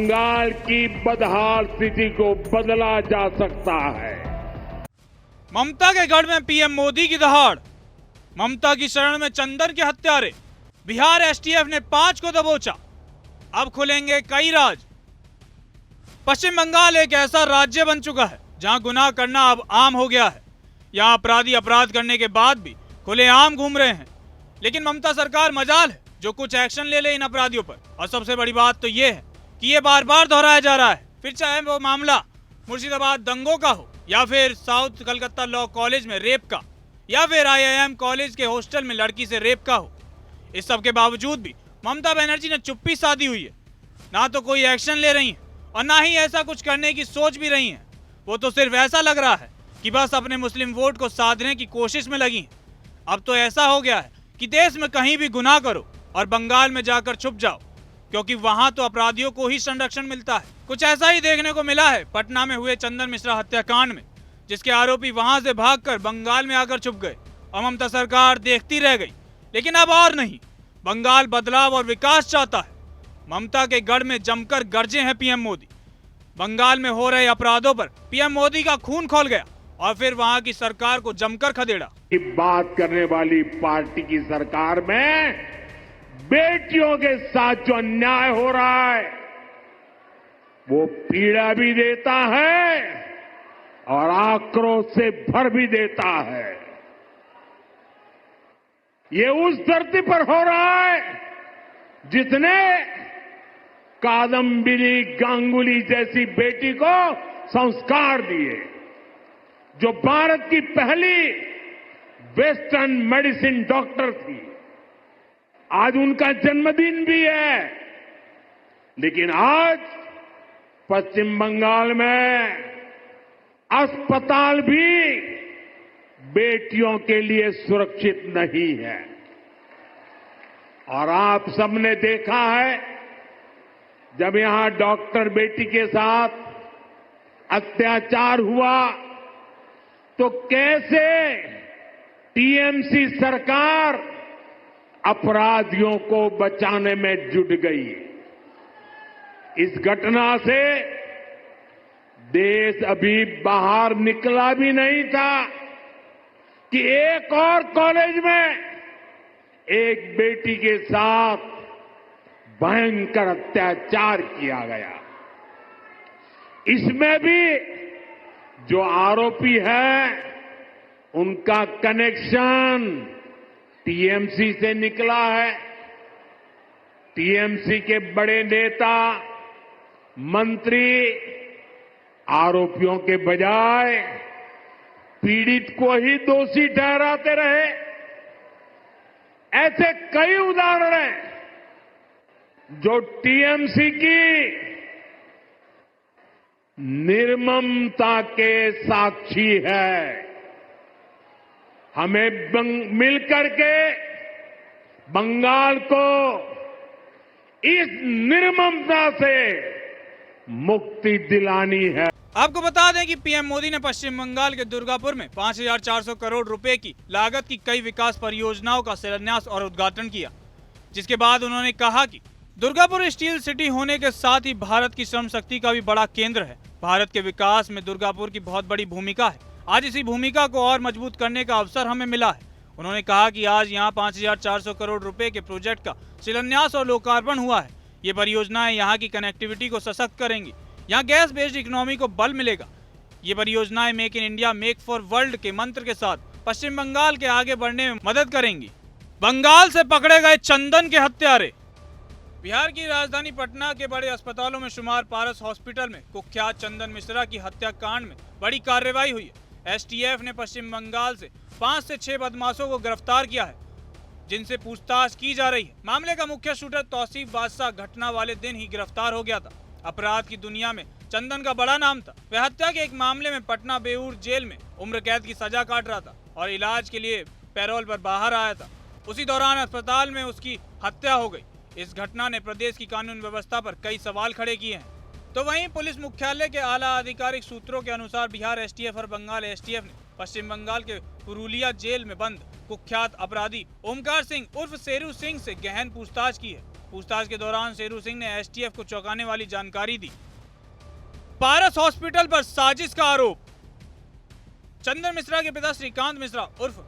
बंगाल की बदहाल स्थिति को बदला जा सकता है। ममता के गढ़ में पीएम मोदी की दहाड़, ममता की शरण में चंदन के हत्यारे। बिहार एसटीएफ ने 5 को दबोचा, अब खुलेंगे कई राज। पश्चिम बंगाल एक ऐसा राज्य बन चुका है जहां गुनाह करना अब आम हो गया है। यहां अपराधी अपराध करने के बाद भी खुलेआम घूम रहे हैं, लेकिन ममता सरकार मजाल है जो कुछ एक्शन ले ले इन अपराधियों पर। और सबसे बड़ी बात तो ये है कि ये बार बार दोहराया जा रहा है, फिर चाहे वो मामला मुर्शिदाबाद दंगों का हो, या फिर साउथ कलकत्ता लॉ कॉलेज में रेप का, या फिर IIM कॉलेज के हॉस्टल में लड़की से रेप का हो। इस सब के बावजूद भी ममता बनर्जी ने चुप्पी साधी हुई है। ना तो कोई एक्शन ले रही है और ना ही ऐसा कुछ करने की सोच भी रही है। वो तो सिर्फ ऐसा लग रहा है कि बस अपने मुस्लिम वोट को साधने की कोशिश में लगी है। अब तो ऐसा हो गया है कि देश में कहीं भी गुनाह करो और बंगाल में जाकर छुप जाओ, क्योंकि वहां तो अपराधियों को ही संरक्षण मिलता है। कुछ ऐसा ही देखने को मिला है पटना में हुए चंदन मिश्रा हत्याकांड में, जिसके आरोपी वहां से भागकर बंगाल में आकर छुप गए और ममता सरकार देखती रह गई। लेकिन अब और नहीं, बंगाल बदलाव और विकास चाहता है। ममता के गढ़ में जमकर गरजे हैं पीएम मोदी। बंगाल में हो रहे अपराधों पर पीएम मोदी का खून खौल गया और फिर वहां की सरकार को जमकर खदेड़ा। बात करने वाली पार्टी की सरकार में बेटियों के साथ जो अन्याय हो रहा है वो पीड़ा भी देता है और आक्रोश से भर भी देता है। ये उस धरती पर हो रहा है जिसने कादम्बिनी गांगुली जैसी बेटी को संस्कार दिए, जो भारत की पहली वेस्टर्न मेडिसिन डॉक्टर थी। आज उनका जन्मदिन भी है, लेकिन आज पश्चिम बंगाल में अस्पताल भी बेटियों के लिए सुरक्षित नहीं है। और आप सबने देखा है जब यहां डॉक्टर बेटी के साथ अत्याचार हुआ तो कैसे टीएमसी सरकार अपराधियों को बचाने में जुट गई। इस घटना से देश अभी बाहर निकला भी नहीं था कि एक और कॉलेज में एक बेटी के साथ भयंकर अत्याचार किया गया। इसमें भी जो आरोपी है उनका कनेक्शन टीएमसी से निकला है। टीएमसी के बड़े नेता मंत्री आरोपियों के बजाय पीड़ित को ही दोषी ठहराते रहे। ऐसे कई उदाहरण हैं जो टीएमसी की निर्ममता के साक्षी है। हमें मिलकर के बंगाल को इस निर्ममता से मुक्ति दिलानी है। आपको बता दें कि पीएम मोदी ने पश्चिम बंगाल के दुर्गापुर में 5,400 करोड़ रुपए की लागत की कई विकास परियोजनाओं का शिलान्यास और उद्घाटन किया, जिसके बाद उन्होंने कहा कि दुर्गापुर स्टील सिटी होने के साथ ही भारत की श्रम शक्ति का भी बड़ा केंद्र है। भारत के विकास में दुर्गापुर की बहुत बड़ी भूमिका है। आज इसी भूमिका को और मजबूत करने का अवसर हमें मिला है। उन्होंने कहा कि आज यहाँ 5,400 करोड़ रुपए के प्रोजेक्ट का शिलान्यास और लोकार्पण हुआ है। ये परियोजनाएं यहाँ की कनेक्टिविटी को सशक्त करेंगी, यहाँ गैस बेस्ड इकोनॉमी को बल मिलेगा। ये परियोजनाएं make in India make for world के मंत्र के साथ पश्चिम बंगाल के आगे बढ़ने में मदद करेंगी। बंगाल से पकड़े गए चंदन के हत्यारे। बिहार की राजधानी पटना के बड़े अस्पतालों में शुमार पारस हॉस्पिटल में कुख्यात चंदन मिश्रा की हत्याकांड में बड़ी कार्रवाई हुई है। एसटीएफ ने पश्चिम बंगाल से 5 से 6 बदमाशों को गिरफ्तार किया है, जिनसे पूछताछ की जा रही है। मामले का मुख्य शूटर तौसीफ बादशाह घटना वाले दिन ही गिरफ्तार हो गया था। अपराध की दुनिया में चंदन का बड़ा नाम था। वह हत्या के एक मामले में पटना बेऊर जेल में उम्र कैद की सजा काट रहा था और इलाज के लिए पैरोल पर बाहर आया था। उसी दौरान अस्पताल में उसकी हत्या हो गई। इस घटना ने प्रदेश की कानून व्यवस्था पर कई सवाल खड़े किए हैं। तो वहीं पुलिस मुख्यालय के आला आधिकारिक सूत्रों के अनुसार बिहार एसटीएफ और बंगाल एसटीएफ ने पश्चिम बंगाल के पुरुलिया जेल में बंद कुख्यात अपराधी ओमकार सिंह उर्फ शेरू सिंह से गहन पूछताछ की है। पूछताछ के दौरान शेरू सिंह ने एसटीएफ को चौंकाने वाली जानकारी दी। पारस हॉस्पिटल पर साजिश का आरोप। चंदन मिश्रा के पिता श्रीकांत मिश्रा उर्फ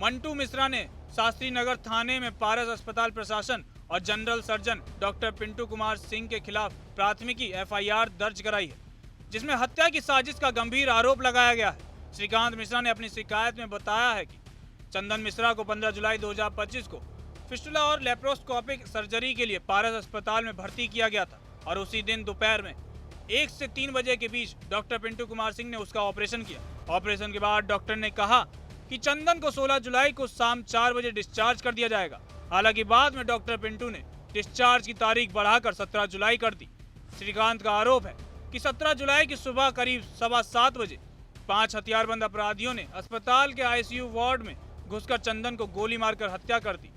मंटू मिश्रा ने शास्त्री नगर थाने में पारस अस्पताल प्रशासन और general surgeon doctor Pintu Kumar Singh के खिलाफ प्राथमिकी एफआईआर दर्ज कराई है, जिसमें हत्या की साजिश का गंभीर आरोप लगाया गया है। श्रीकांत मिश्रा ने अपनी शिकायत में बताया है कि चंदन मिश्रा को 15 जुलाई 2025 को फिस्टुला और लेप्रोस्कोपिक सर्जरी के लिए पारस अस्पताल में भर्ती किया गया था और उसी दिन दोपहर में 1 से 3 बजे के बीच डॉक्टर पिंटू कुमार सिंह ने उसका ऑपरेशन किया। ऑपरेशन के बाद डॉक्टर ने कहा कि चंदन को 16 जुलाई को शाम 4 बजे डिस्चार्ज कर दिया जाएगा। हालांकि बाद में डॉक्टर पिंटू ने डिस्चार्ज की तारीख बढ़ाकर 17 जुलाई कर दी। श्रीकांत का आरोप है कि 17 जुलाई की सुबह करीब 7:15 बजे 5 हथियारबंद अपराधियों ने अस्पताल के आईसीयू वार्ड में घुसकर चंदन को गोली मारकर हत्या कर दी।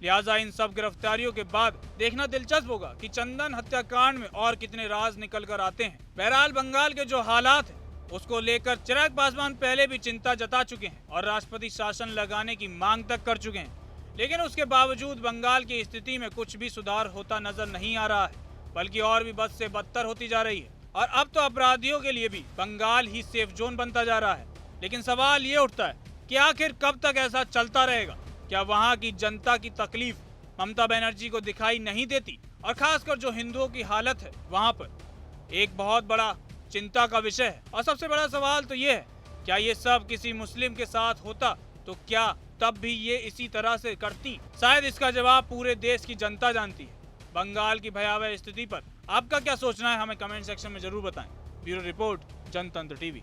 लिहाजा इन सब गिरफ्तारियों के बाद देखना दिलचस्प होगा कि चंदन हत्याकांड में और कितने राज निकल कर आते हैं। बहरहाल बंगाल के जो हालात हैं उसको लेकर चिराग पासवान पहले भी चिंता जता चुके हैं और राष्ट्रपति शासन लगाने की मांग तक कर चुके हैं, लेकिन उसके बावजूद बंगाल की स्थिति में कुछ भी सुधार होता नजर नहीं आ रहा है, बल्कि और भी बद से बदतर होती जा रही है। और अब तो अपराधियों के लिए भी बंगाल ही सेफ जोन बनता जा रहा है। लेकिन सवाल ये उठता है कि आखिर कब तक ऐसा चलता रहेगा? क्या वहां की जनता की तकलीफ ममता बनर्जी को दिखाई नहीं देती? और खासकर जो हिंदुओं की हालत है वहां पर एक बहुत बड़ा चिंता का विषय है। और सबसे बड़ा सवाल तो ये है, क्या ये सब किसी मुस्लिम के साथ होता तो क्या तब भी ये इसी तरह से करती? शायद इसका जवाब पूरे देश की जनता जानती है। बंगाल की भयावह स्थिति पर आपका क्या सोचना है, हमें कमेंट सेक्शन में जरूर बताएं। ब्यूरो रिपोर्ट, जनतंत्र टीवी।